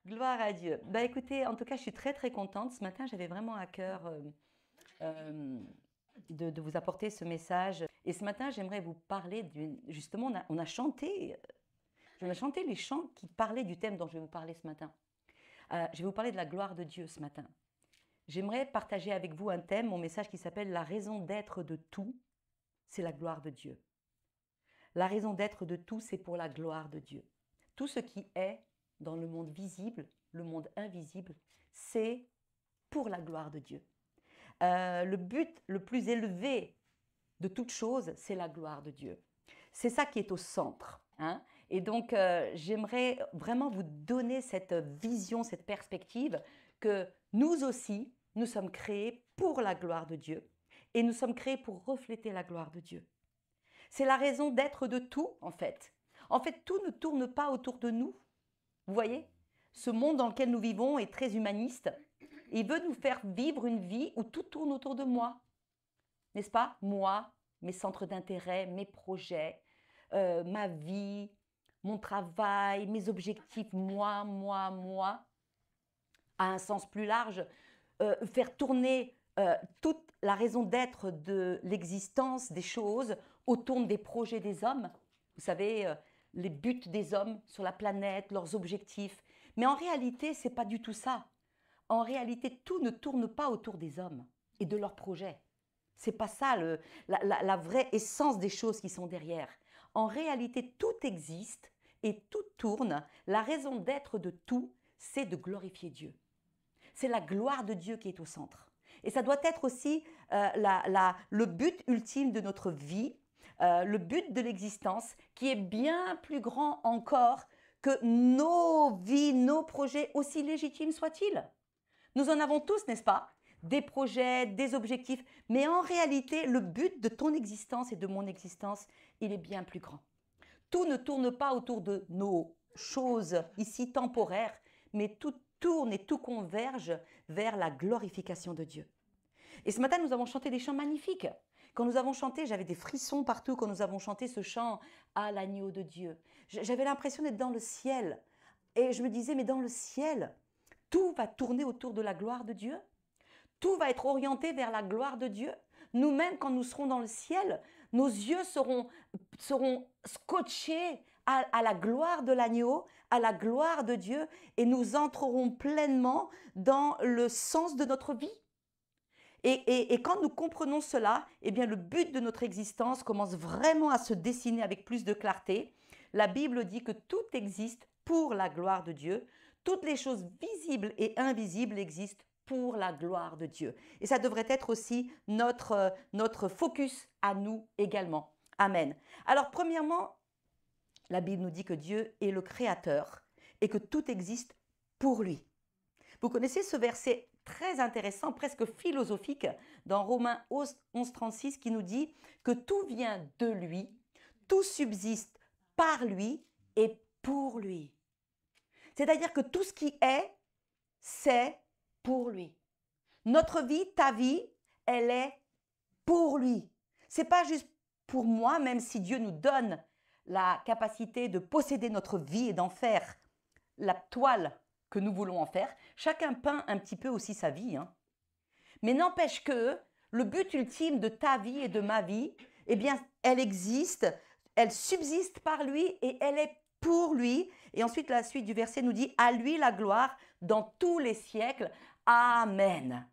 Gloire à Dieu. Bah écoutez, en tout cas, je suis très très contente. Ce matin, j'avais vraiment à cœur euh, de vous apporter ce message. Et ce matin, j'aimerais vous parler d'une... Justement, on a chanté, on a chanté les chants qui parlaient du thème dont je vais vous parler ce matin. Je vais vous parler de la gloire de Dieu ce matin. J'aimerais partager avec vous un thème, mon message qui s'appelle La raison d'être de tout, c'est la gloire de Dieu. La raison d'être de tout, c'est pour la gloire de Dieu. Tout ce qui est dans le monde visible, le monde invisible, c'est pour la gloire de Dieu. Le but le plus élevé de toute chose, c'est la gloire de Dieu. C'est ça qui est au centre. Hein. Et donc, j'aimerais vraiment vous donner cette vision, cette perspective que nous aussi, nous sommes créés pour la gloire de Dieu et nous sommes créés pour refléter la gloire de Dieu. C'est la raison d'être de tout, en fait. En fait, tout ne tourne pas autour de nous. Vous voyez? Ce monde dans lequel nous vivons est très humaniste. Il veut nous faire vivre une vie où tout tourne autour de moi. N'est-ce pas? Moi, mes centres d'intérêt, mes projets, ma vie, mon travail, mes objectifs, moi, à un sens plus large, faire tourner toute la raison d'être de l'existence des choses autour des projets des hommes. Vous savez, les buts des hommes sur la planète, leurs objectifs. Mais en réalité, ce n'est pas du tout ça. En réalité, tout ne tourne pas autour des hommes et de leurs projets. Ce n'est pas ça la vraie essence des choses qui sont derrière. En réalité, tout existe et tout tourne. La raison d'être de tout, c'est de glorifier Dieu. C'est la gloire de Dieu qui est au centre. Et ça doit être aussi le but ultime de notre vie, le but de l'existence, qui est bien plus grand encore que nos vies, nos projets, aussi légitimes soient-ils. Nous en avons tous, n'est-ce pas? Des projets, des objectifs, mais en réalité, le but de ton existence et de mon existence, il est bien plus grand. Tout ne tourne pas autour de nos choses ici temporaires, mais tout tourne et tout converge vers la glorification de Dieu. Et ce matin, nous avons chanté des chants magnifiques. Quand nous avons chanté, j'avais des frissons partout quand nous avons chanté ce chant à l'agneau de Dieu. J'avais l'impression d'être dans le ciel. Et je me disais, mais dans le ciel, tout va tourner autour de la gloire de Dieu. Tout va être orienté vers la gloire de Dieu. Nous-mêmes, quand nous serons dans le ciel, nos yeux seront scotchés à la gloire de l'agneau, à la gloire de Dieu, et nous entrerons pleinement dans le sens de notre vie. Et quand nous comprenons cela, eh bien, le but de notre existence commence vraiment à se dessiner avec plus de clarté. La Bible dit que tout existe pour la gloire de Dieu. Toutes les choses visibles et invisibles existent pour la gloire de Dieu. Et ça devrait être aussi notre focus à nous également. Amen. Alors, premièrement, la Bible nous dit que Dieu est le Créateur et que tout existe pour lui. Vous connaissez ce verset très intéressant, presque philosophique, dans Romains 11:36 qui nous dit que tout vient de lui, tout subsiste par lui et pour lui. C'est-à-dire que tout ce qui est, c'est pour lui. Notre vie, ta vie, elle est pour lui. C'est pas juste pour moi, même si Dieu nous donne la capacité de posséder notre vie et d'en faire la toile que nous voulons en faire. Chacun peint un petit peu aussi sa vie. Hein. Mais n'empêche que le but ultime de ta vie et de ma vie, eh bien, elle existe, elle subsiste par lui et elle est pour lui. Et ensuite, la suite du verset nous dit « À lui la gloire dans tous les siècles. Amen »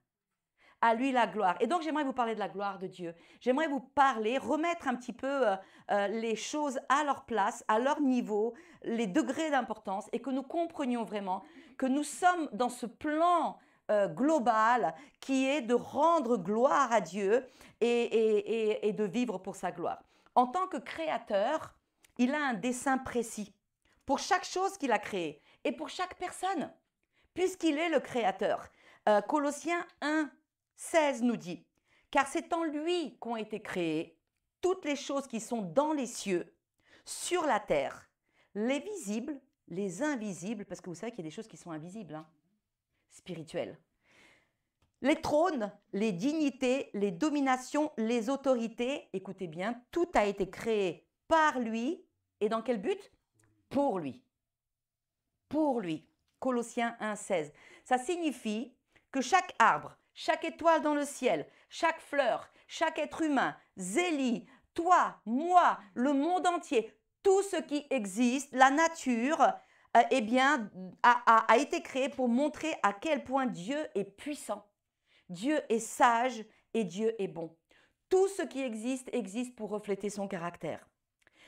à lui la gloire. Et donc, j'aimerais vous parler de la gloire de Dieu. J'aimerais vous parler, remettre un petit peu les choses à leur place, à leur niveau, les degrés d'importance et que nous comprenions vraiment que nous sommes dans ce plan global qui est de rendre gloire à Dieu et de vivre pour sa gloire. En tant que créateur, il a un dessein précis pour chaque chose qu'il a créée et pour chaque personne, puisqu'il est le créateur. Colossiens 1:16 nous dit « Car c'est en lui qu'ont été créées toutes les choses qui sont dans les cieux, sur la terre, les visibles, les invisibles, parce que vous savez qu'il y a des choses qui sont invisibles, hein, spirituelles. Les trônes, les dignités, les dominations, les autorités, écoutez bien, tout a été créé par lui. Et dans quel but? Pour lui. Pour lui. Colossiens 1,16. Ça signifie que chaque arbre, chaque étoile dans le ciel, chaque fleur, chaque être humain, Zélie, toi, moi, le monde entier, tout ce qui existe, la nature, eh bien, a été créé pour montrer à quel point Dieu est puissant, Dieu est sage et Dieu est bon. Tout ce qui existe existe pour refléter son caractère.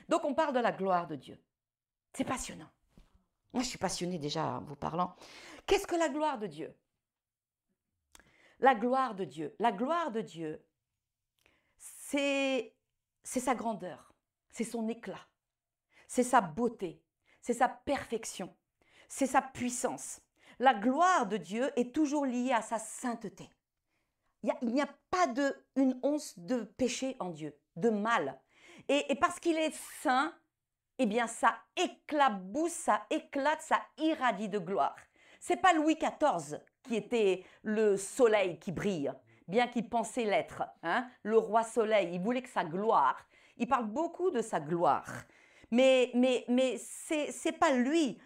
Donc on parle de la gloire de Dieu. C'est passionnant. Moi, je suis passionnée déjà en vous parlant. Qu'est-ce que la gloire de Dieu? La gloire de Dieu. La gloire de Dieu, c'est sa grandeur, c'est son éclat, c'est sa beauté, c'est sa perfection, c'est sa puissance. La gloire de Dieu est toujours liée à sa sainteté. Il n'y a pas une once de péché en Dieu, de mal. Et parce qu'il est saint, eh bien ça éclabousse, ça éclate, ça irradie de gloire. C'est pas Louis XIV qui était le soleil qui brille, bien qu'il pensait l'être, hein, le roi soleil. Il voulait que sa gloire, il parle beaucoup de sa gloire, mais c'est pas lui.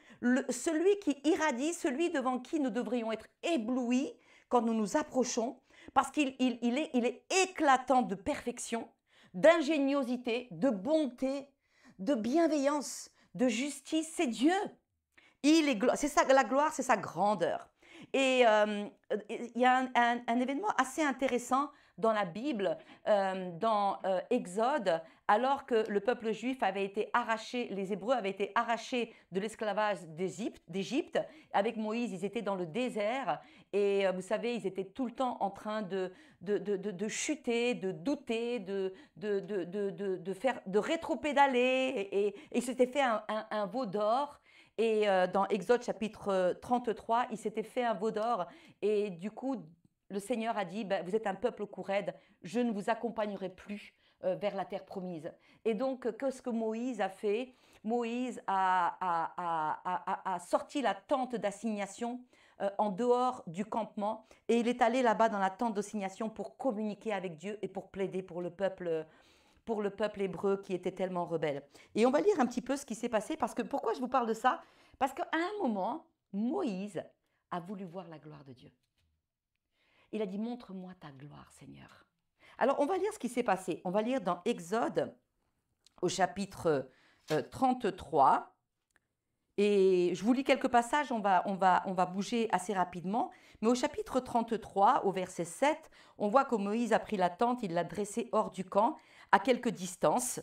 Celui qui irradie, celui devant qui nous devrions être éblouis quand nous nous approchons, parce qu'il est éclatant de perfection, d'ingéniosité, de bonté, de bienveillance, de justice. C'est Dieu. C'est ça, la gloire, c'est sa grandeur. Et il y a un événement assez intéressant dans la Bible, dans Exode, alors que le peuple juif avait été arraché, les Hébreux avaient été arrachés de l'esclavage d'Égypte. Avec Moïse, ils étaient dans le désert et vous savez, ils étaient tout le temps en train de chuter, de douter, de rétropédaler et ils s'étaient fait un veau d'or. Et dans Exode chapitre 33, il s'était fait un veau d'or et du coup, le Seigneur a dit, ben, vous êtes un peuple courraide, je ne vous accompagnerai plus vers la terre promise. Et donc, qu'est-ce que Moïse a fait? Moïse a sorti la tente d'assignation en dehors du campement et il est allé là-bas dans la tente d'assignation pour communiquer avec Dieu et pour plaider pour le peuple hébreu qui était tellement rebelle. Et on va lire un petit peu ce qui s'est passé, parce que pourquoi je vous parle de ça? Parce qu'à un moment, Moïse a voulu voir la gloire de Dieu. Il a dit, montre-moi ta gloire, Seigneur. Alors, on va lire ce qui s'est passé. On va lire dans Exode, au chapitre 33. Et je vous lis quelques passages, on va bouger assez rapidement. Mais au chapitre 33, au verset 7, on voit que Moïse a pris la tente, il l'a dressée hors du camp, à quelque distance.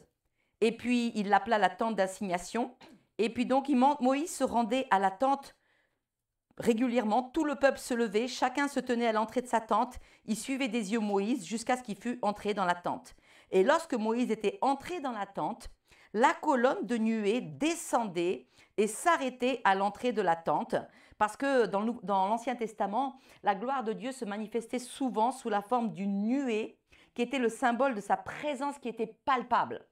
Et puis, il l'appela la tente d'assignation. Et puis donc, Moïse se rendait à la tente régulièrement. Tout le peuple se levait, chacun se tenait à l'entrée de sa tente. Il suivait des yeux Moïse jusqu'à ce qu'il fût entré dans la tente. Et lorsque Moïse était entré dans la tente, la colonne de nuée descendait et s'arrêtait à l'entrée de la tente. Parce que dans l'Ancien Testament, la gloire de Dieu se manifestait souvent sous la forme d'une nuée qui était le symbole de sa présence qui était palpable.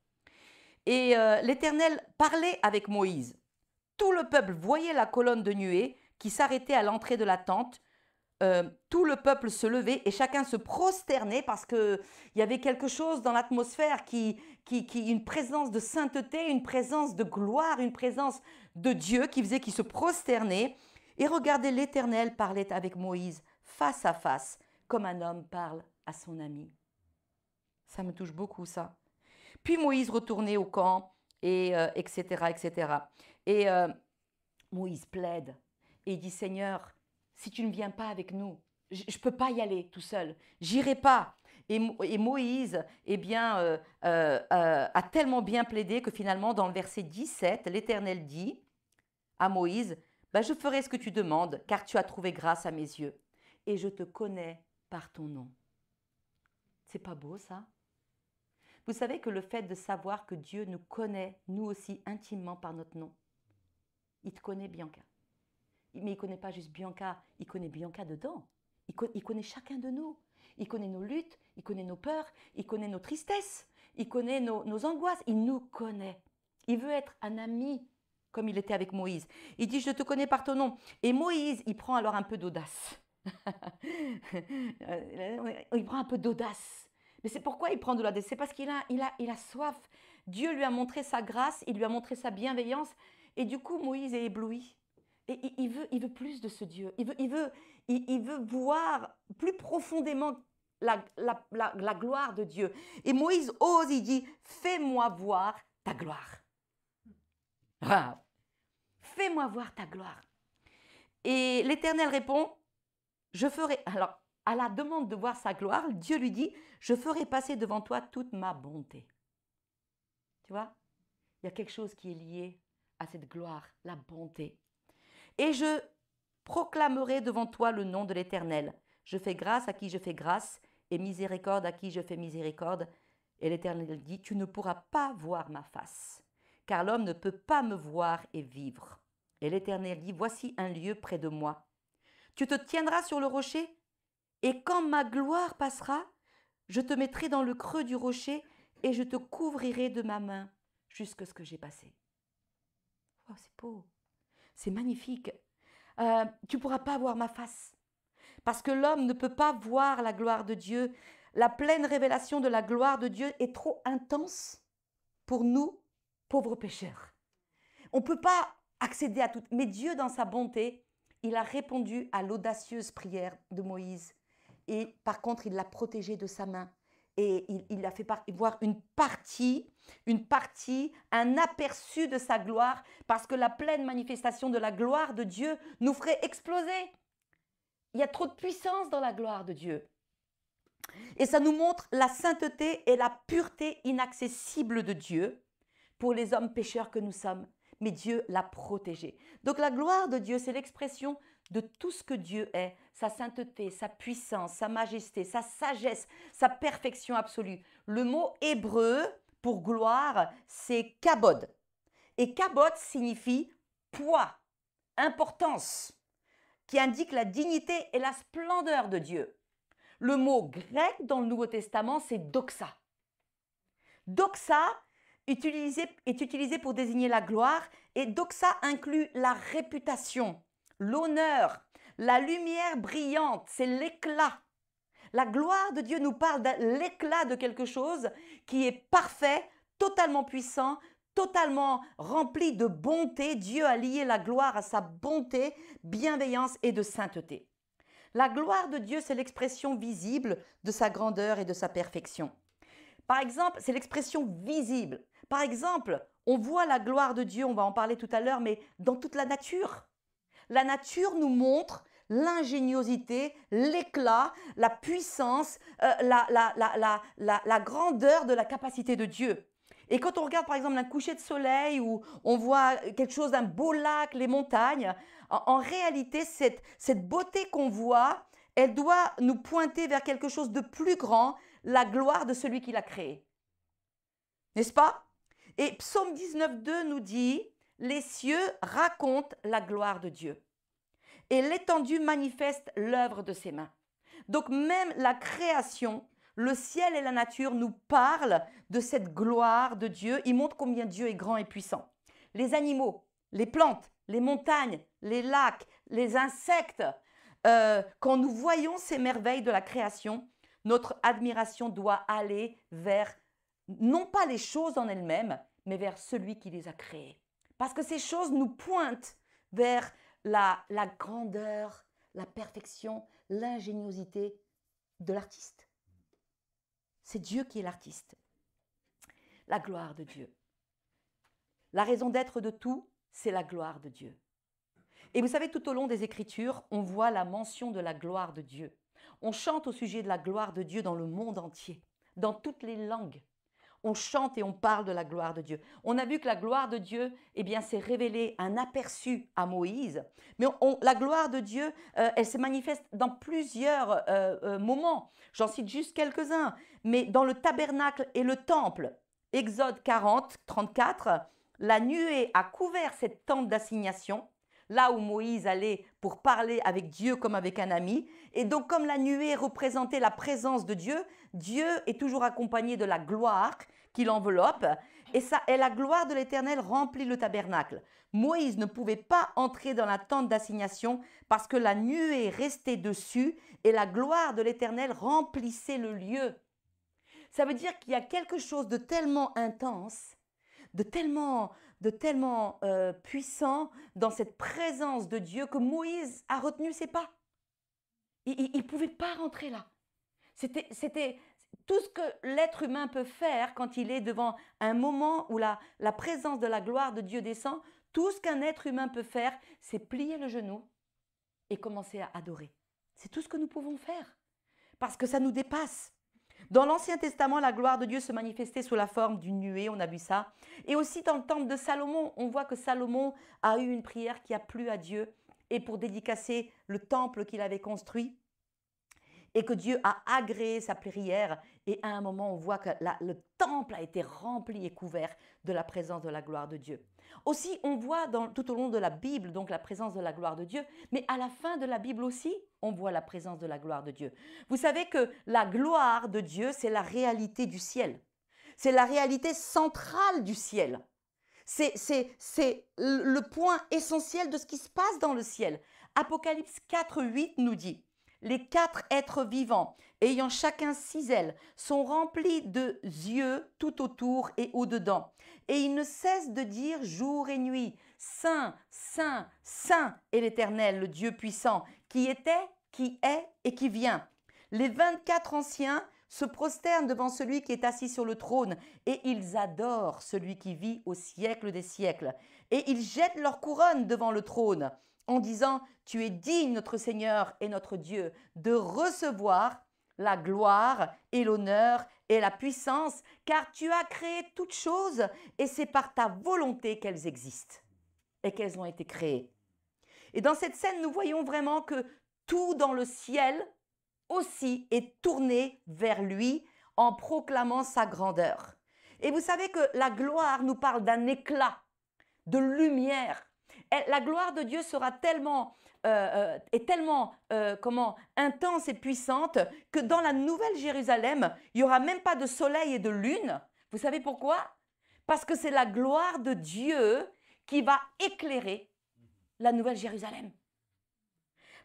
Et l'Éternel parlait avec Moïse. Tout le peuple voyait la colonne de nuée qui s'arrêtait à l'entrée de la tente. Tout le peuple se levait et chacun se prosternait parce qu'il y avait quelque chose dans l'atmosphère une présence de sainteté, une présence de gloire, une présence de Dieu qui faisait qu'ils se prosternaient. Et regardez, l'Éternel parlait avec Moïse face à face, comme un homme parle à son ami. Ça me touche beaucoup, ça. Puis Moïse retournait au camp, et etc., etc. Et Moïse plaide et il dit, Seigneur, si tu ne viens pas avec nous, je ne peux pas y aller tout seul, j'irai pas. Et Moïse eh bien, a tellement bien plaidé que finalement, dans le verset 17, l'Éternel dit à Moïse, ben, je ferai ce que tu demandes, car tu as trouvé grâce à mes yeux, et je te connais par ton nom. C'est pas beau, ça? Vous savez que le fait de savoir que Dieu nous connaît, nous aussi, intimement par notre nom, il te connaît, Bianca. Mais il ne connaît pas juste Bianca, il connaît Bianca dedans. Il connaît chacun de nous. Il connaît nos luttes, il connaît nos peurs, il connaît nos tristesses, il connaît nos angoisses. Il nous connaît. Il veut être un ami, comme il était avec Moïse. Il dit, je te connais par ton nom. Et Moïse, il prend alors un peu d'audace. Il prend un peu d'audace. Mais c'est pourquoi il prend de l'audace? C'est parce qu'il a soif. Dieu lui a montré sa grâce, il lui a montré sa bienveillance. Et du coup, Moïse est ébloui. Et il veut plus de ce Dieu. Il veut voir plus profondément la gloire de Dieu. Et Moïse ose, il dit, fais-moi voir ta gloire. Wow. Fais-moi voir ta gloire. Et l'Éternel répond, je ferai... Alors, à la demande de voir sa gloire, Dieu lui dit, je ferai passer devant toi toute ma bonté. Tu vois, il y a quelque chose qui est lié à cette gloire, la bonté. Et je proclamerai devant toi le nom de l'Éternel. Je fais grâce à qui je fais grâce et miséricorde à qui je fais miséricorde. Et l'Éternel dit, tu ne pourras pas voir ma face, car l'homme ne peut pas me voir et vivre. Et l'Éternel dit, voici un lieu près de moi. Tu te tiendras sur le rocher, et quand ma gloire passera, je te mettrai dans le creux du rocher et je te couvrirai de ma main jusqu'à ce que j'ai passé. Oh, c'est beau, c'est magnifique. Tu ne pourras pas voir ma face, parce que l'homme ne peut pas voir la gloire de Dieu. La pleine révélation de la gloire de Dieu est trop intense pour nous, pauvres pécheurs. On ne peut pas accéder à tout. Mais Dieu, dans sa bonté, il a répondu à l'audacieuse prière de Moïse. Et par contre, il l'a protégé de sa main. Et il a fait voir une partie, un aperçu de sa gloire, parce que la pleine manifestation de la gloire de Dieu nous ferait exploser. Il y a trop de puissance dans la gloire de Dieu. Et ça nous montre la sainteté et la pureté inaccessible de Dieu pour les hommes pécheurs que nous sommes. Mais Dieu l'a protégé. Donc la gloire de Dieu, c'est l'expression de tout ce que Dieu est, sa sainteté, sa puissance, sa majesté, sa sagesse, sa perfection absolue. Le mot hébreu pour gloire, c'est kabod. Et kabod signifie poids, importance, qui indique la dignité et la splendeur de Dieu. Le mot grec dans le Nouveau Testament, c'est doxa. Doxa est utilisé pour désigner la gloire, et doxa inclut la réputation, l'honneur, la lumière brillante, c'est l'éclat. La gloire de Dieu nous parle de l'éclat de quelque chose qui est parfait, totalement puissant, totalement rempli de bonté. Dieu a lié la gloire à sa bonté, bienveillance et de sainteté. La gloire de Dieu, c'est l'expression visible de sa grandeur et de sa perfection. Par exemple, c'est l'expression visible. Par exemple, on voit la gloire de Dieu, on va en parler tout à l'heure, mais dans toute la nature. La nature nous montre l'ingéniosité, l'éclat, la puissance, la grandeur de la capacité de Dieu. Et quand on regarde par exemple un coucher de soleil ou on voit quelque chose d'un beau lac, les montagnes, en réalité, cette beauté qu'on voit, elle doit nous pointer vers quelque chose de plus grand, la gloire de celui qui l'a créé. N'est-ce pas? Et Psaume 19,2 nous dit, les cieux racontent la gloire de Dieu. Et l'étendue manifeste l'œuvre de ses mains. Donc même la création, le ciel et la nature nous parlent de cette gloire de Dieu. Ils montrent combien Dieu est grand et puissant. Les animaux, les plantes, les montagnes, les lacs, les insectes, quand nous voyons ces merveilles de la création, notre admiration doit aller vers, non pas les choses en elles-mêmes, mais vers celui qui les a créées. Parce que ces choses nous pointent vers la grandeur, la perfection, l'ingéniosité de l'artiste. C'est Dieu qui est l'artiste. La gloire de Dieu. La raison d'être de tout, c'est la gloire de Dieu. Et vous savez, tout au long des Écritures, on voit la mention de la gloire de Dieu. On chante au sujet de la gloire de Dieu dans le monde entier, dans toutes les langues. On chante et on parle de la gloire de Dieu. On a vu que la gloire de Dieu, eh bien, s'est révélée un aperçu à Moïse. Mais la gloire de Dieu, elle se manifeste dans plusieurs moments. J'en cite juste quelques-uns. Mais dans le tabernacle et le temple, Exode 40, 34, la nuée a couvert cette tente d'assignation, là où Moïse allait pour parler avec Dieu comme avec un ami. Et donc, comme la nuée représentait la présence de Dieu, Dieu est toujours accompagné de la gloire qui l'enveloppe. Et la gloire de l'Éternel remplit le tabernacle. Moïse ne pouvait pas entrer dans la tente d'assignation parce que la nuée restait dessus et la gloire de l'Éternel remplissait le lieu. Ça veut dire qu'il y a quelque chose de tellement intense, de tellement de tellement puissant dans cette présence de Dieu que Moïse a retenu ses pas. Il ne pouvait pas rentrer là. C'était tout ce que l'être humain peut faire quand il est devant un moment où la présence de la gloire de Dieu descend. Tout ce qu'un être humain peut faire, c'est plier le genou et commencer à adorer. C'est tout ce que nous pouvons faire parce que ça nous dépasse. Dans l'Ancien Testament, la gloire de Dieu se manifestait sous la forme d'une nuée, on a vu ça. Et aussi dans le temple de Salomon, on voit que Salomon a eu une prière qui a plu à Dieu et pour dédicacer le temple qu'il avait construit. Et que Dieu a agréé sa prière. Et à un moment, on voit que le temple a été rempli et couvert de la présence de la gloire de Dieu. Aussi, on voit tout au long de la Bible donc la présence de la gloire de Dieu, mais à la fin de la Bible aussi, on voit la présence de la gloire de Dieu. Vous savez que la gloire de Dieu, c'est la réalité du ciel. C'est la réalité centrale du ciel. C'est le point essentiel de ce qui se passe dans le ciel. Apocalypse 4, 8 nous dit: les 4 êtres vivants, ayant chacun 6 ailes, sont remplis de yeux tout autour et au-dedans. Et ils ne cessent de dire jour et nuit: Saint, Saint, Saint est l'Éternel, le Dieu puissant, qui était, qui est et qui vient. Les 24 anciens se prosternent devant celui qui est assis sur le trône, et ils adorent celui qui vit au siècle des siècles. Et ils jettent leur couronne devant le trône, en disant: tu es digne, notre Seigneur et notre Dieu, de recevoir la gloire et l'honneur et la puissance, car tu as créé toutes choses et c'est par ta volonté qu'elles existent et qu'elles ont été créées. Et dans cette scène, nous voyons vraiment que tout dans le ciel aussi est tourné vers lui en proclamant sa grandeur. Et vous savez que la gloire nous parle d'un éclat, de lumière. La gloire de Dieu sera tellement intense et puissante que dans la Nouvelle Jérusalem, il n'y aura même pas de soleil et de lune. Vous savez pourquoi? Parce que c'est la gloire de Dieu qui va éclairer la Nouvelle Jérusalem.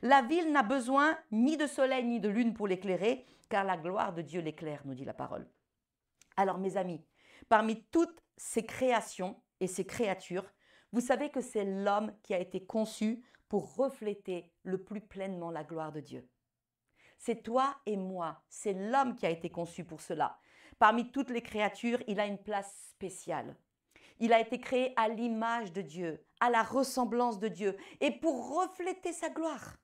La ville n'a besoin ni de soleil ni de lune pour l'éclairer, car la gloire de Dieu l'éclaire, nous dit la parole. Alors mes amis, parmi toutes ces créations et ces créatures, vous savez que c'est l'homme qui a été conçu pour refléter le plus pleinement la gloire de Dieu. C'est toi et moi, c'est l'homme qui a été conçu pour cela. Parmi toutes les créatures, il a une place spéciale. Il a été créé à l'image de Dieu, à la ressemblance de Dieu, et pour refléter sa gloire.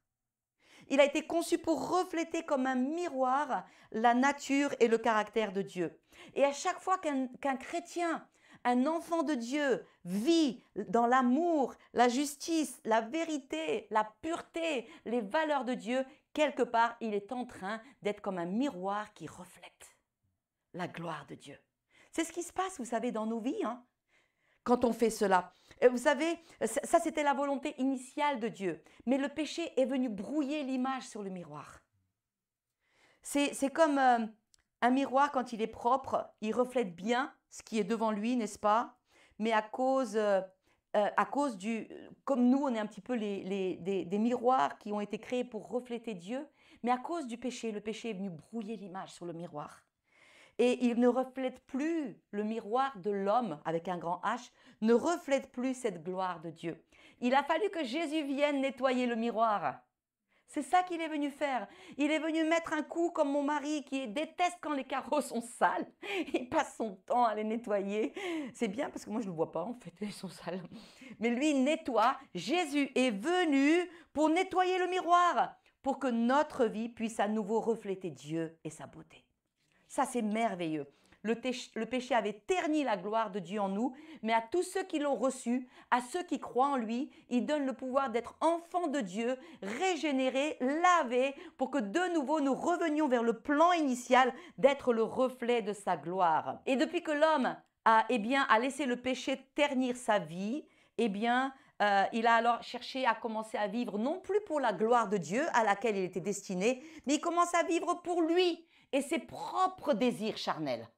Il a été conçu pour refléter comme un miroir la nature et le caractère de Dieu. Et à chaque fois qu'un chrétien, un enfant de Dieu vit dans l'amour, la justice, la vérité, la pureté, les valeurs de Dieu, quelque part, il est en train d'être comme un miroir qui reflète la gloire de Dieu. C'est ce qui se passe, vous savez, dans nos vies, quand on fait cela. Et vous savez, ça c'était la volonté initiale de Dieu. Mais le péché est venu brouiller l'image sur le miroir. C'est comme un miroir, quand il est propre, il reflète bien ce qui est devant lui, n'est-ce pas? Mais à cause du... Comme nous, on est un petit peu des miroirs qui ont été créés pour refléter Dieu, mais à cause du péché, le péché est venu brouiller l'image sur le miroir. Et il ne reflète plus, le miroir de l'homme, avec un grand H, ne reflète plus cette gloire de Dieu. Il a fallu que Jésus vienne nettoyer le miroir. C'est ça qu'il est venu faire. Il est venu mettre un coup comme mon mari qui déteste quand les carreaux sont sales. Il passe son temps à les nettoyer. C'est bien parce que moi je ne le vois pas en fait, ils sont sales. Mais lui il nettoie. Jésus est venu pour nettoyer le miroir, pour que notre vie puisse à nouveau refléter Dieu et sa beauté. Ça c'est merveilleux. Le péché avait terni la gloire de Dieu en nous, mais à tous ceux qui l'ont reçu, à ceux qui croient en lui, il donne le pouvoir d'être enfants de Dieu, régénérés, lavés, pour que de nouveau nous revenions vers le plan initial d'être le reflet de sa gloire. Et depuis que l'homme a laissé le péché ternir sa vie, il a alors cherché à commencer à vivre non plus pour la gloire de Dieu à laquelle il était destiné, mais il commence à vivre pour lui et ses propres désirs charnels.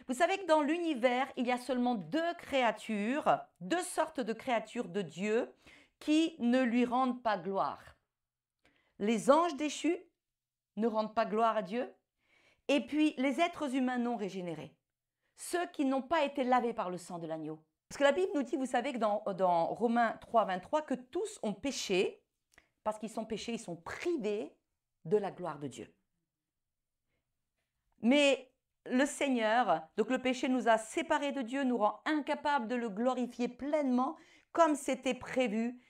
Vous savez que dans l'univers, il y a seulement deux sortes de créatures de Dieu qui ne lui rendent pas gloire. Les anges déchus ne rendent pas gloire à Dieu, et puis les êtres humains non régénérés, ceux qui n'ont pas été lavés par le sang de l'agneau. Parce que la Bible nous dit, vous savez que dans Romains 3, 23, que tous ont péché, parce qu'ils sont péchés, ils sont privés de la gloire de Dieu. Mais le Seigneur, donc le péché nous a séparés de Dieu, nous rend incapables de le glorifier pleinement comme c'était prévu.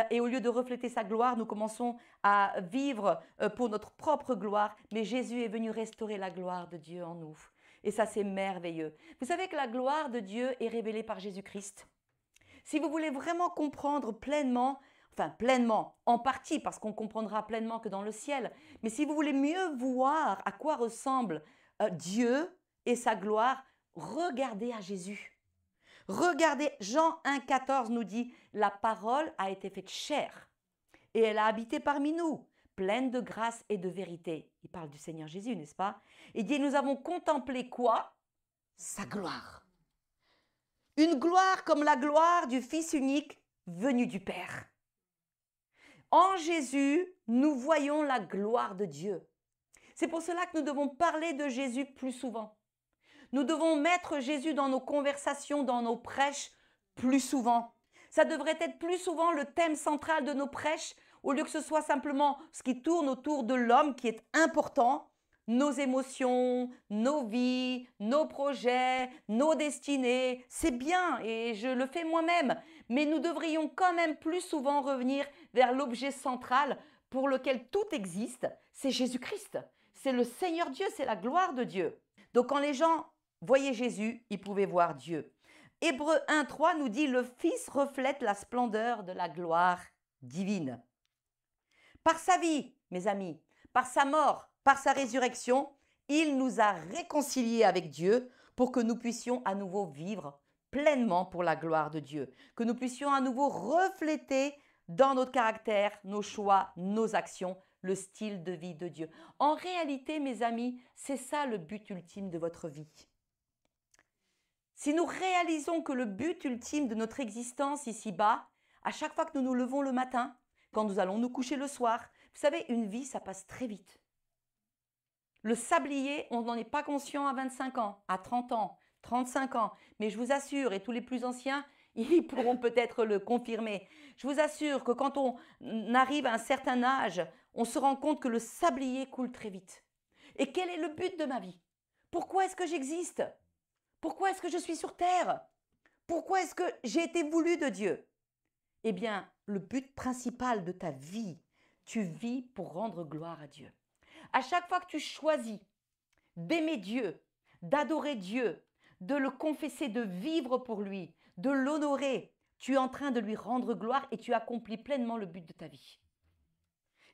Et au lieu de refléter sa gloire, nous commençons à vivre pour notre propre gloire. Mais Jésus est venu restaurer la gloire de Dieu en nous. Et ça, c'est merveilleux. Vous savez que la gloire de Dieu est révélée par Jésus-Christ. Si vous voulez vraiment comprendre pleinement, enfin pleinement, en partie, parce qu'on comprendra pleinement que dans le ciel, mais si vous voulez mieux voir à quoi ressemble Dieu et sa gloire, regardez à Jésus. Regardez, Jean 1,14 nous dit, la parole a été faite chair et elle a habité parmi nous, pleine de grâce et de vérité. Il parle du Seigneur Jésus, n'est-ce pas? Il dit, nous avons contemplé quoi? Sa gloire. Une gloire comme la gloire du Fils unique venu du Père. En Jésus, nous voyons la gloire de Dieu. C'est pour cela que nous devons parler de Jésus plus souvent. Nous devons mettre Jésus dans nos conversations, dans nos prêches plus souvent. Ça devrait être plus souvent le thème central de nos prêches, au lieu que ce soit simplement ce qui tourne autour de l'homme qui est important, nos émotions, nos vies, nos projets, nos destinées. C'est bien et je le fais moi-même, mais nous devrions quand même plus souvent revenir vers l'objet central pour lequel tout existe, c'est Jésus-Christ. C'est le Seigneur Dieu, c'est la gloire de Dieu. Donc quand les gens voyaient Jésus, ils pouvaient voir Dieu. Hébreux 1,3 nous dit « Le Fils reflète la splendeur de la gloire divine ». Par sa vie, mes amis, par sa mort, par sa résurrection, il nous a réconciliés avec Dieu pour que nous puissions à nouveau vivre pleinement pour la gloire de Dieu, que nous puissions à nouveau refléter dans notre caractère, nos choix, nos actions, le style de vie de Dieu. En réalité, mes amis, c'est ça le but ultime de votre vie. Si nous réalisons que le but ultime de notre existence ici-bas, à chaque fois que nous nous levons le matin, quand nous allons nous coucher le soir, vous savez, une vie, ça passe très vite. Le sablier, on n'en est pas conscient à 25 ans, à 30 ans, 35 ans. Mais je vous assure, et tous les plus anciens, ils pourront peut-être le confirmer. Je vous assure que quand on arrive à un certain âge, on se rend compte que le sablier coule très vite. Et quel est le but de ma vie? Pourquoi est-ce que j'existe? Pourquoi est-ce que je suis sur terre? Pourquoi est-ce que j'ai été voulu de Dieu? Eh bien, le but principal de ta vie, tu vis pour rendre gloire à Dieu. À chaque fois que tu choisis d'aimer Dieu, d'adorer Dieu, de le confesser, de vivre pour lui, de l'honorer, tu es en train de lui rendre gloire et tu accomplis pleinement le but de ta vie.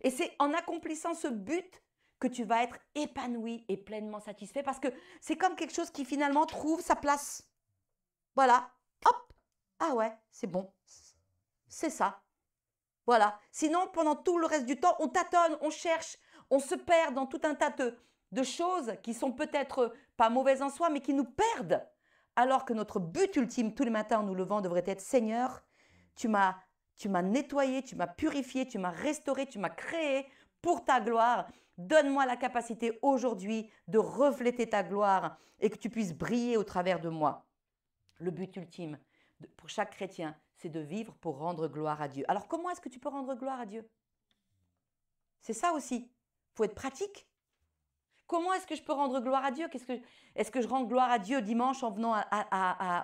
Et c'est en accomplissant ce but que tu vas être épanoui et pleinement satisfait parce que c'est comme quelque chose qui finalement trouve sa place. Voilà, hop, ah ouais, c'est bon, c'est ça. Voilà, sinon pendant tout le reste du temps, on tâtonne, on cherche, on se perd dans tout un tas de choses qui sont peut-être pas mauvaises en soi, mais qui nous perdent. Alors que notre but ultime tous les matins en nous levant devrait être « Seigneur, tu m'as nettoyé, tu m'as purifié, tu m'as restauré, tu m'as créé pour ta gloire. Donne-moi la capacité aujourd'hui de refléter ta gloire et que tu puisses briller au travers de moi. » Le but ultime pour chaque chrétien, c'est de vivre pour rendre gloire à Dieu. Alors comment est-ce que tu peux rendre gloire à Dieu? C'est ça aussi. Il faut être pratique. Comment est-ce que je peux rendre gloire à Dieu? Est-ce que je rends gloire à Dieu dimanche en venant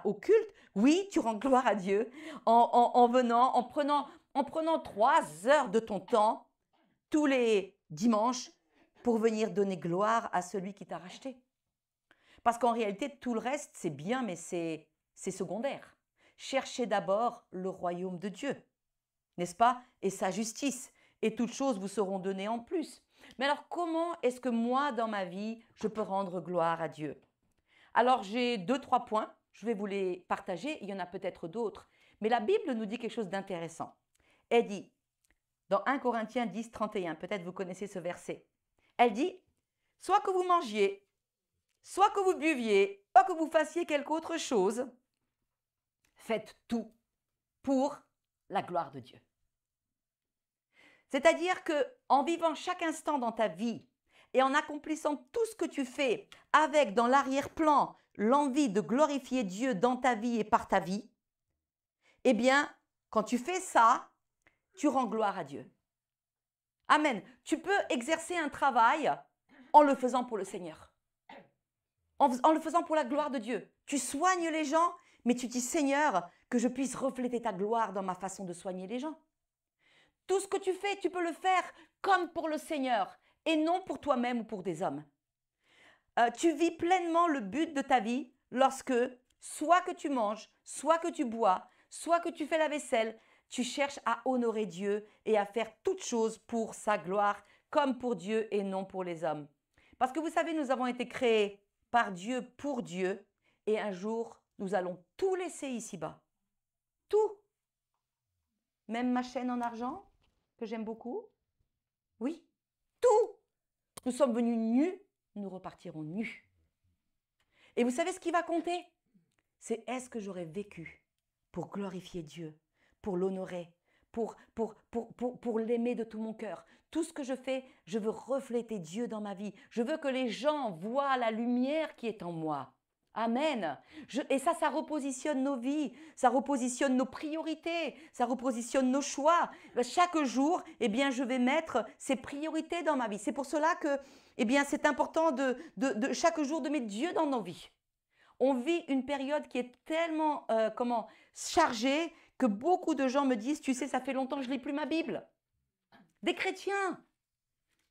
au culte? Oui, tu rends gloire à Dieu en venant, en prenant 3 heures de ton temps tous les dimanches pour venir donner gloire à celui qui t'a racheté. Parce qu'en réalité, tout le reste, c'est bien, mais c'est secondaire. Cherchez d'abord le royaume de Dieu, n'est-ce pas? Et sa justice. Et toutes choses vous seront données en plus. Mais alors, comment est-ce que moi, dans ma vie, je peux rendre gloire à Dieu? Alors, j'ai 2-3 points. Je vais vous les partager. Il y en a peut-être d'autres. Mais la Bible nous dit quelque chose d'intéressant. Elle dit, dans 1 Corinthiens 10, 31, peut-être vous connaissez ce verset. Elle dit, soit que vous mangiez, soit que vous buviez, soit que vous fassiez quelque autre chose, faites tout pour la gloire de Dieu. C'est-à-dire qu'en vivant chaque instant dans ta vie et en accomplissant tout ce que tu fais avec dans l'arrière-plan l'envie de glorifier Dieu dans ta vie et par ta vie, eh bien, quand tu fais ça, tu rends gloire à Dieu. Amen. Tu peux exercer un travail en le faisant pour le Seigneur. En le faisant pour la gloire de Dieu. Tu soignes les gens, mais tu dis, Seigneur, que je puisse refléter ta gloire dans ma façon de soigner les gens. Tout ce que tu fais, tu peux le faire comme pour le Seigneur et non pour toi-même ou pour des hommes. Tu vis pleinement le but de ta vie lorsque, soit que tu manges, soit que tu bois, soit que tu fais la vaisselle, tu cherches à honorer Dieu et à faire toutes choses pour sa gloire, comme pour Dieu et non pour les hommes. Parce que vous savez, nous avons été créés par Dieu pour Dieu et un jour, nous allons tout laisser ici-bas. Tout. Même ma chaîne en argent, que j'aime beaucoup. Oui, tout. Nous sommes venus nus, nous repartirons nus. Et vous savez ce qui va compter? C'est est-ce que j'aurais vécu pour glorifier Dieu, pour l'honorer, pour l'aimer de tout mon cœur. Tout ce que je fais, je veux refléter Dieu dans ma vie. Je veux que les gens voient la lumière qui est en moi. Amen. Et ça repositionne nos vies, ça repositionne nos priorités, ça repositionne nos choix. Chaque jour, eh bien, je vais mettre ces priorités dans ma vie. C'est pour cela que, eh bien, c'est important de chaque jour de mettre Dieu dans nos vies. On vit une période qui est tellement chargée que beaucoup de gens me disent, tu sais, ça fait longtemps que je ne lis plus ma Bible. Des chrétiens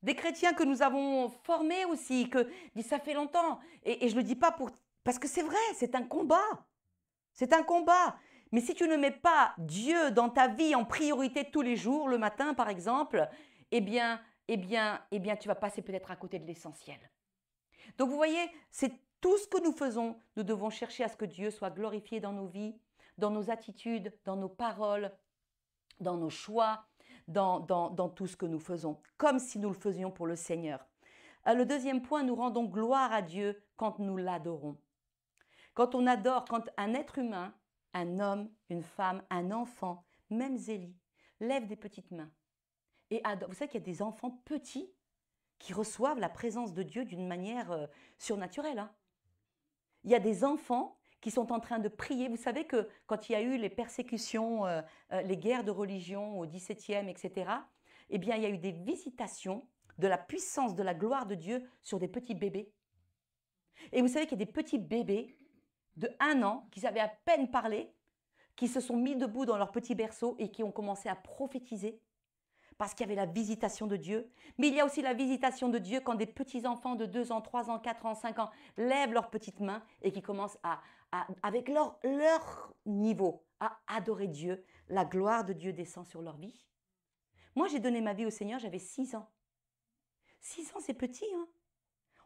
que nous avons formés aussi, que ça fait longtemps. Et je ne le dis pas parce que c'est vrai, c'est un combat. C'est un combat. Mais si tu ne mets pas Dieu dans ta vie en priorité tous les jours, le matin par exemple, eh bien, tu vas passer peut-être à côté de l'essentiel. Donc vous voyez, c'est tout ce que nous faisons, nous devons chercher à ce que Dieu soit glorifié dans nos vies, dans nos attitudes, dans nos paroles, dans nos choix, dans tout ce que nous faisons, comme si nous le faisions pour le Seigneur. Le deuxième point, nous rendons gloire à Dieu quand nous l'adorons. Quand on adore, quand un être humain, un homme, une femme, un enfant, même Zélie, lève des petites mains et adore. Vous savez qu'il y a des enfants petits qui reçoivent la présence de Dieu d'une manière surnaturelle. Hein. Il y a des enfants qui sont en train de prier. Vous savez que quand il y a eu les persécutions, les guerres de religion au XVIIe, etc., eh bien, il y a eu des visitations de la puissance, de la gloire de Dieu sur des petits bébés. Et vous savez qu'il y a des petits bébés de 1 an qui savaient à peine parler, qui se sont mis debout dans leur petit berceau et qui ont commencé à prophétiser parce qu'il y avait la visitation de Dieu. Mais il y a aussi la visitation de Dieu quand des petits-enfants de 2 ans, 3 ans, 4 ans, 5 ans lèvent leurs petites mains et qui commencent avec leur niveau, à adorer Dieu. La gloire de Dieu descend sur leur vie. Moi, j'ai donné ma vie au Seigneur, j'avais 6 ans. 6 ans, c'est petit, hein?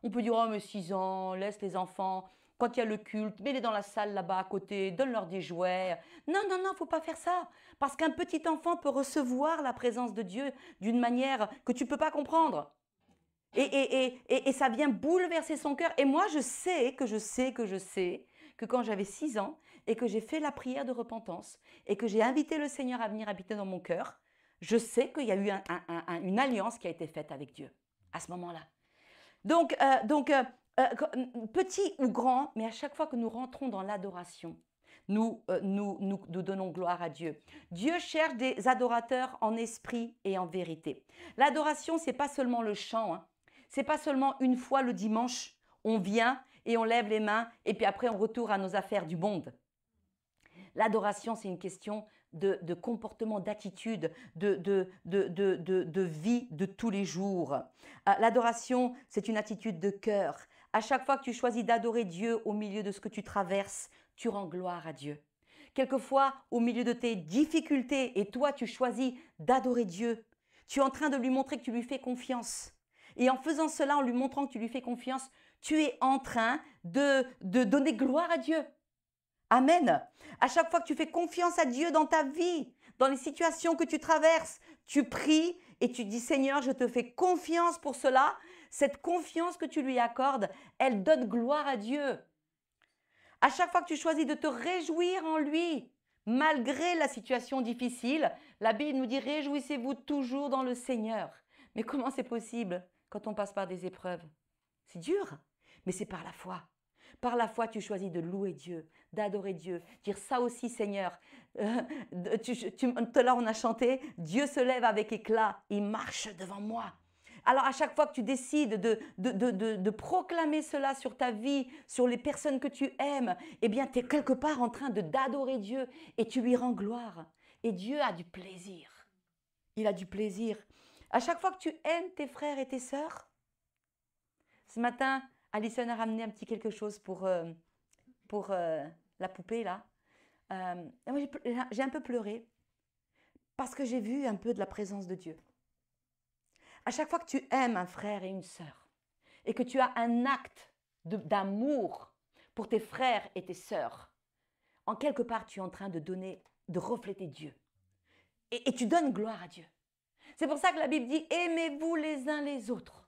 On peut dire, oh, mais 6 ans, laisse les enfants. Quand il y a le culte, mets-les dans la salle là-bas à côté, donne-leur des jouets. Non, il ne faut pas faire ça. Parce qu'un petit enfant peut recevoir la présence de Dieu d'une manière que tu ne peux pas comprendre. Et ça vient bouleverser son cœur. Et moi, je sais que quand j'avais 6 ans et que j'ai fait la prière de repentance et que j'ai invité le Seigneur à venir habiter dans mon cœur, je sais qu'il y a eu une alliance qui a été faite avec Dieu à ce moment-là. Donc, petit ou grand, mais à chaque fois que nous rentrons dans l'adoration, nous donnons gloire à Dieu. Dieu cherche des adorateurs en esprit et en vérité. L'adoration, ce n'est pas seulement le chant, hein. Ce n'est pas seulement une fois le dimanche, on vient et on lève les mains et puis après on retourne à nos affaires du monde. L'adoration, c'est une question de comportement, d'attitude, de vie de tous les jours. L'adoration, c'est une attitude de cœur. À chaque fois que tu choisis d'adorer Dieu au milieu de ce que tu traverses, tu rends gloire à Dieu. Quelquefois, au milieu de tes difficultés, et toi, tu choisis d'adorer Dieu, tu es en train de lui montrer que tu lui fais confiance. Et en faisant cela, en lui montrant que tu lui fais confiance, tu es en train de donner gloire à Dieu. Amen. À chaque fois que tu fais confiance à Dieu dans ta vie, dans les situations que tu traverses, tu pries et tu dis Seigneur, je te fais confiance pour cela. Cette confiance que tu lui accordes, elle donne gloire à Dieu. À chaque fois que tu choisis de te réjouir en lui, malgré la situation difficile, la Bible nous dit réjouissez-vous toujours dans le Seigneur. Mais comment c'est possible quand on passe par des épreuves? C'est dur, mais c'est par la foi. Par la foi, tu choisis de louer Dieu, d'adorer Dieu, dire ça aussi Seigneur. Là, on a chanté, Dieu se lève avec éclat, il marche devant moi. Alors à chaque fois que tu décides de proclamer cela sur ta vie, sur les personnes que tu aimes, eh bien tu es quelque part en train d'adorer Dieu et tu lui rends gloire. Et Dieu a du plaisir. Il a du plaisir. À chaque fois que tu aimes tes frères et tes sœurs, ce matin, Alison a ramené un petit quelque chose pour la poupée là. Moi, j'ai un peu pleuré parce que j'ai vu un peu de la présence de Dieu. À chaque fois que tu aimes un frère et une sœur et que tu as un acte d'amour pour tes frères et tes sœurs, en quelque part, tu es en train de refléter Dieu. Et tu donnes gloire à Dieu. C'est pour ça que la Bible dit « Aimez-vous les uns les autres ».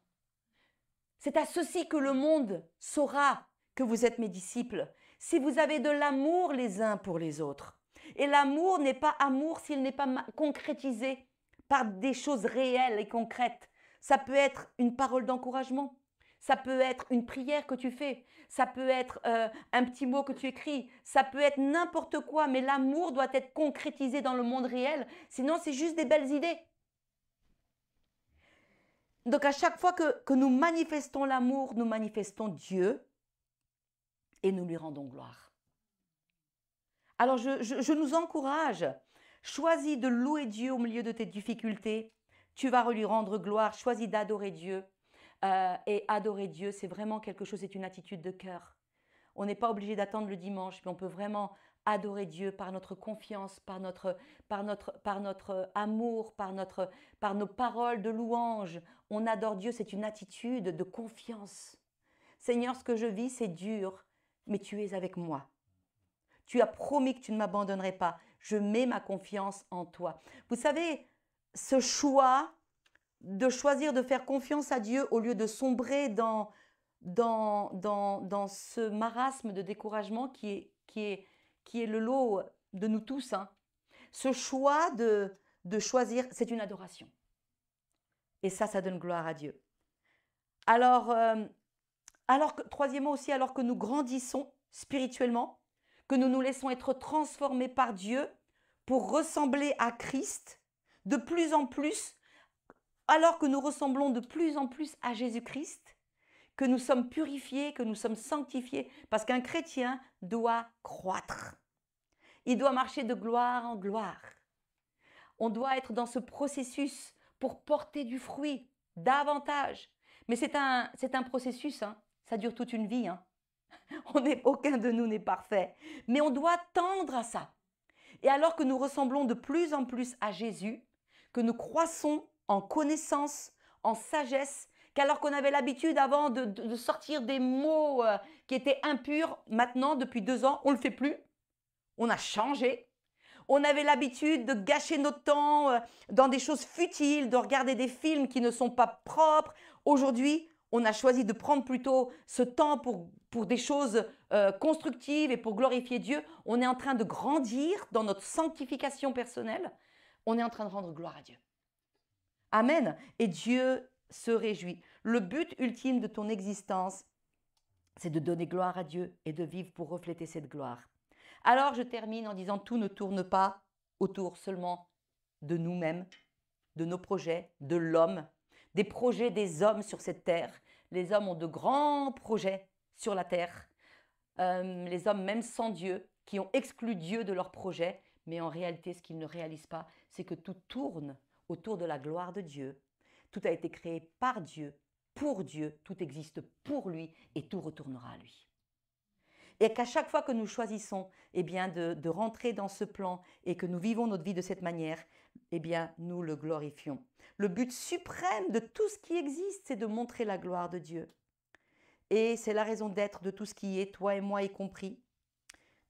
C'est à ceci que le monde saura que vous êtes mes disciples, si vous avez de l'amour les uns pour les autres. Et l'amour n'est pas amour s'il n'est pas concrétisé par des choses réelles et concrètes. Ça peut être une parole d'encouragement, ça peut être une prière que tu fais, ça peut être un petit mot que tu écris, ça peut être n'importe quoi, mais l'amour doit être concrétisé dans le monde réel, sinon c'est juste des belles idées. Donc à chaque fois que nous manifestons l'amour, nous manifestons Dieu et nous lui rendons gloire. Alors je nous encourage, choisis de louer Dieu au milieu de tes difficultés, tu vas lui rendre gloire, choisis d'adorer Dieu. Et adorer Dieu, c'est vraiment quelque chose, c'est une attitude de cœur. On n'est pas obligé d'attendre le dimanche, mais on peut vraiment adorer Dieu par notre confiance, par notre amour, par nos paroles de louange. On adore Dieu, c'est une attitude de confiance. Seigneur, ce que je vis, c'est dur, mais tu es avec moi. Tu as promis que tu ne m'abandonnerais pas. Je mets ma confiance en toi. Vous savez, ce choix de choisir de faire confiance à Dieu au lieu de sombrer dans ce marasme de découragement qui est le lot de nous tous. Hein. Ce choix de choisir, c'est une adoration. Et ça donne gloire à Dieu. Alors troisièmement aussi, alors que nous grandissons spirituellement, que nous nous laissons être transformés par Dieu pour ressembler à Christ de plus en plus, alors que nous ressemblons de plus en plus à Jésus-Christ, que nous sommes purifiés, que nous sommes sanctifiés, parce qu'un chrétien doit croître. Il doit marcher de gloire en gloire. On doit être dans ce processus pour porter du fruit davantage. Mais c'est un processus, hein. Ça dure toute une vie. Hein. Aucun de nous n'est parfait. Mais on doit tendre à ça. Et alors que nous ressemblons de plus en plus à Jésus, que nous croissons en connaissance, en sagesse, qu'alors qu'on avait l'habitude avant de sortir des mots qui étaient impurs, maintenant, depuis 2 ans, on ne le fait plus. On a changé. On avait l'habitude de gâcher notre temps dans des choses futiles, de regarder des films qui ne sont pas propres. Aujourd'hui, on a choisi de prendre plutôt ce temps pour des choses constructives et pour glorifier Dieu. On est en train de grandir dans notre sanctification personnelle. On est en train de rendre gloire à Dieu. Amen. Et Dieu se réjouit. Le but ultime de ton existence, c'est de donner gloire à Dieu et de vivre pour refléter cette gloire. Alors je termine en disant, tout ne tourne pas autour seulement de nous-mêmes, de nos projets, de l'homme, des projets des hommes sur cette terre. Les hommes ont de grands projets sur la terre. Les hommes, même sans Dieu, qui ont exclu Dieu de leurs projets, mais en réalité, ce qu'ils ne réalisent pas, c'est que tout tourne autour de la gloire de Dieu. Tout a été créé par Dieu, pour Dieu, tout existe pour lui et tout retournera à lui. Et qu'à chaque fois que nous choisissons de rentrer dans ce plan et que nous vivons notre vie de cette manière, nous le glorifions. Le but suprême de tout ce qui existe, c'est de montrer la gloire de Dieu. Et c'est la raison d'être de tout ce qui est, toi et moi y compris.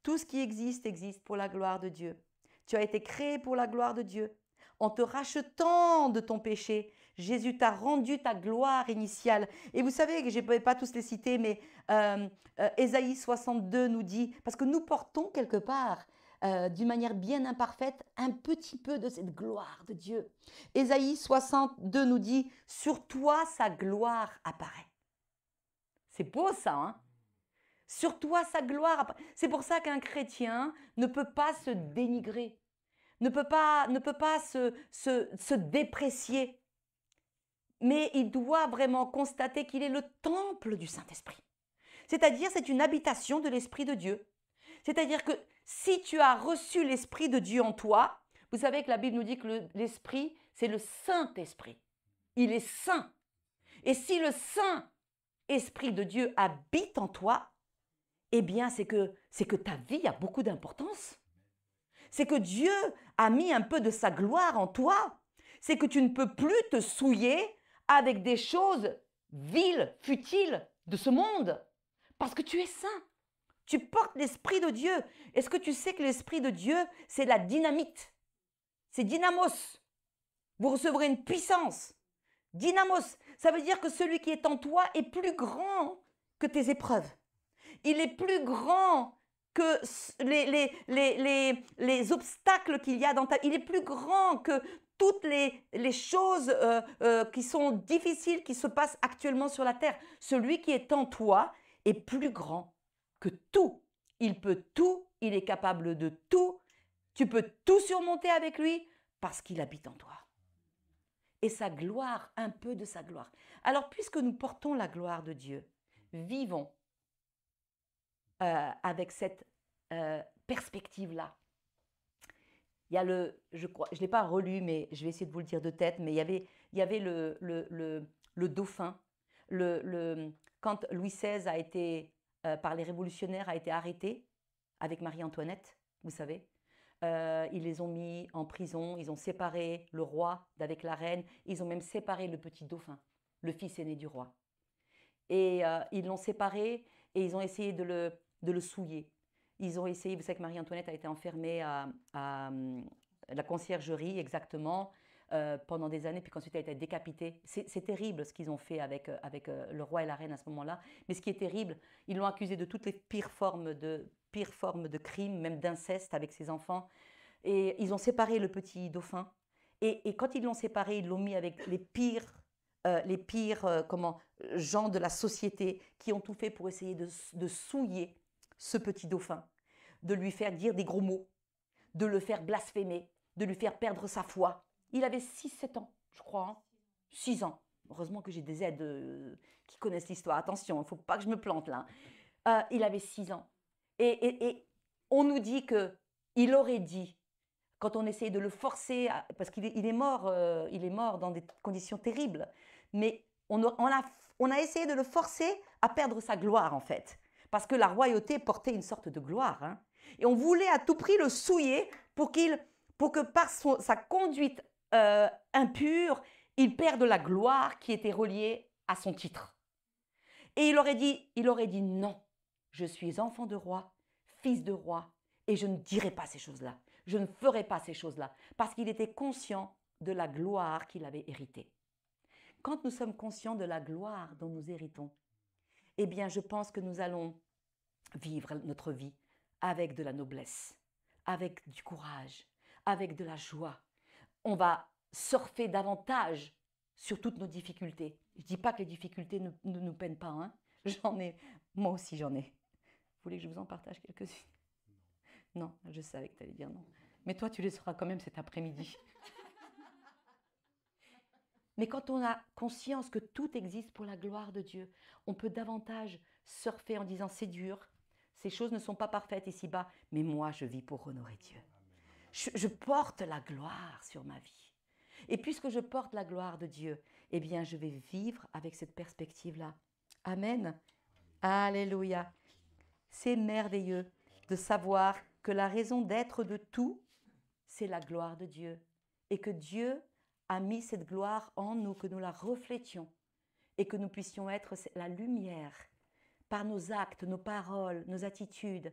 Tout ce qui existe, existe pour la gloire de Dieu. Tu as été créé pour la gloire de Dieu. En te rachetant de ton péché, Jésus t'a rendu ta gloire initiale. Et vous savez que je ne peux pas tous les citer, mais Ésaïe 62 nous dit, parce que nous portons quelque part, d'une manière bien imparfaite, un petit peu de cette gloire de Dieu. Ésaïe 62 nous dit, sur toi sa gloire apparaît. C'est beau ça, hein? Sur toi, sa gloire. C'est pour ça qu'un chrétien ne peut pas se dénigrer, ne peut pas se déprécier. Mais il doit vraiment constater qu'il est le temple du Saint-Esprit. C'est-à-dire, c'est une habitation de l'Esprit de Dieu. C'est-à-dire que si tu as reçu l'Esprit de Dieu en toi, vous savez que la Bible nous dit que l'Esprit, c'est le Saint-Esprit. Il est saint. Et si le Saint-Esprit de Dieu habite en toi, eh bien, c'est que ta vie a beaucoup d'importance. C'est que Dieu a mis un peu de sa gloire en toi. C'est que tu ne peux plus te souiller avec des choses viles, futiles de ce monde. Parce que tu es saint. Tu portes l'Esprit de Dieu. Est-ce que tu sais que l'Esprit de Dieu, c'est la dynamite? C'est dynamos. Vous recevrez une puissance. Dynamos, ça veut dire que celui qui est en toi est plus grand que tes épreuves. Il est plus grand que les obstacles qu'il y a dans ta vie. Il est plus grand que toutes les choses qui sont difficiles qui se passent actuellement sur la terre. Celui qui est en toi est plus grand que tout. Il peut tout, il est capable de tout. Tu peux tout surmonter avec lui parce qu'il habite en toi. Et sa gloire, un peu de sa gloire. Alors, puisque nous portons la gloire de Dieu, vivons avec cette perspective-là. Il y a je ne l'ai pas relu, mais je vais essayer de vous le dire de tête, mais il y avait le dauphin. Quand Louis XVI a été, par les révolutionnaires, a été arrêté avec Marie-Antoinette, vous savez. Ils les ont mis en prison, ils ont séparé le roi d'avec la reine, ils ont même séparé le petit dauphin, le fils aîné du roi. Et ils l'ont séparé et ils ont essayé de le souiller. Ils ont essayé, vous savez que Marie-Antoinette a été enfermée à la conciergerie exactement pendant des années, puis qu'ensuite elle a été décapitée. C'est terrible ce qu'ils ont fait avec le roi et la reine à ce moment-là. Mais ce qui est terrible, ils l'ont accusé de toutes les pires formes de crimes, même d'inceste avec ses enfants. Et ils ont séparé le petit dauphin. Et quand ils l'ont séparé, ils l'ont mis avec les pires gens de la société qui ont tout fait pour essayer de souiller ce petit dauphin, de lui faire dire des gros mots, de le faire blasphémer, de lui faire perdre sa foi. Il avait 6-7 ans, je crois, hein. 6 ans. Heureusement que j'ai des aides qui connaissent l'histoire. Attention, il ne faut pas que je me plante là. Il avait 6 ans. Et on nous dit qu'il aurait dit, quand on essayait de le forcer, parce qu'il est mort dans des conditions terribles, mais on a essayé de le forcer à perdre sa gloire en fait, parce que la royauté portait une sorte de gloire, hein. Et on voulait à tout prix le souiller pour que par sa conduite impure, il perde la gloire qui était reliée à son titre. Et il aurait dit non, je suis enfant de roi, fils de roi, et je ne dirai pas ces choses-là. Je ne ferai pas ces choses-là, parce qu'il était conscient de la gloire qu'il avait héritée. Quand nous sommes conscients de la gloire dont nous héritons, eh bien, je pense que nous allons vivre notre vie avec de la noblesse, avec du courage, avec de la joie. On va surfer davantage sur toutes nos difficultés. Je ne dis pas que les difficultés ne nous peinent pas, hein. Moi aussi j'en ai. Vous voulez que je vous en partage quelques-unes? Non, je savais que tu allais dire non. Mais toi, tu les sauras quand même cet après-midi. Mais quand on a conscience que tout existe pour la gloire de Dieu, on peut davantage surfer en disant c'est dur, ces choses ne sont pas parfaites ici-bas, mais moi je vis pour honorer Dieu. Je porte la gloire sur ma vie. Et puisque je porte la gloire de Dieu, eh bien je vais vivre avec cette perspective-là. Amen. Alléluia. C'est merveilleux de savoir que la raison d'être de tout, c'est la gloire de Dieu. Et que Dieu a mis cette gloire en nous, que nous la reflétions et que nous puissions être la lumière par nos actes, nos paroles, nos attitudes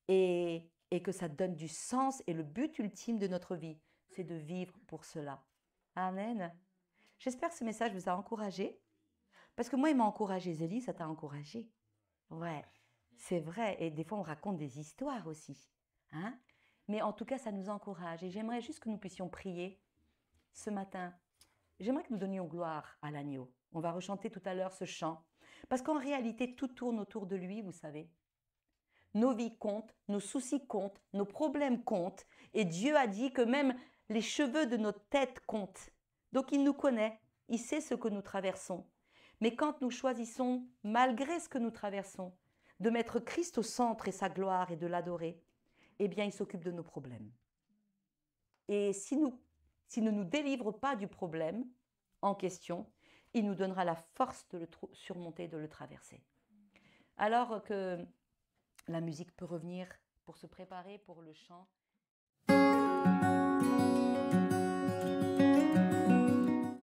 et que ça donne du sens. Et le but ultime de notre vie, c'est de vivre pour cela. Amen. J'espère que ce message vous a encouragé. Parce que moi, il m'a encouragé. Zélie, ça t'a encouragé? Ouais, c'est vrai. Et des fois, on raconte des histoires aussi, hein? Mais en tout cas, ça nous encourage. Et j'aimerais juste que nous puissions prier ce matin. J'aimerais que nous donnions gloire à l'agneau. On va rechanter tout à l'heure ce chant. Parce qu'en réalité, tout tourne autour de lui, vous savez. Nos vies comptent, nos soucis comptent, nos problèmes comptent. Et Dieu a dit que même les cheveux de notre tête comptent. Donc il nous connaît, il sait ce que nous traversons. Mais quand nous choisissons, malgré ce que nous traversons, de mettre Christ au centre et sa gloire et de l'adorer, eh bien il s'occupe de nos problèmes. Et s'il ne nous délivre pas du problème en question, il nous donnera la force de le surmonter, de le traverser. Alors que la musique peut revenir pour se préparer pour le chant.